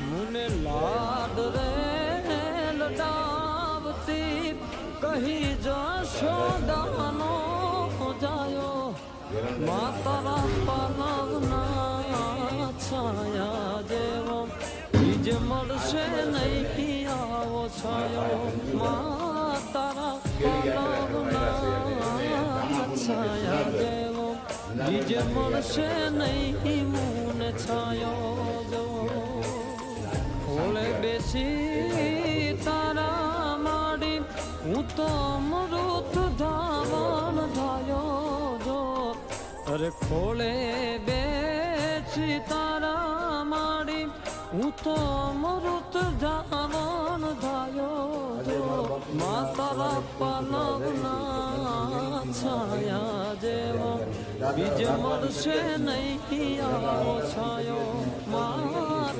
મને લાડ રે લડાવતી કહી જશોદાનો જાયો માતારા પાલવના છાયા જેવો બીજ મળશે નહીં આવો છાયો માતારા પાલવના છાયા જેવો બીજ મળશે નહીં મૂને છાયો જો ઓલે બેસી તારા માડી હું તો અમૃત ધાવન ધાયો જો અરે ખોલે બેસી તારા માડી હું તો અમૃત ધાવન ધાયો જો માતારા પાલવના છાયા જેવો બીજ મળશે નહીં આવો છાયો માતા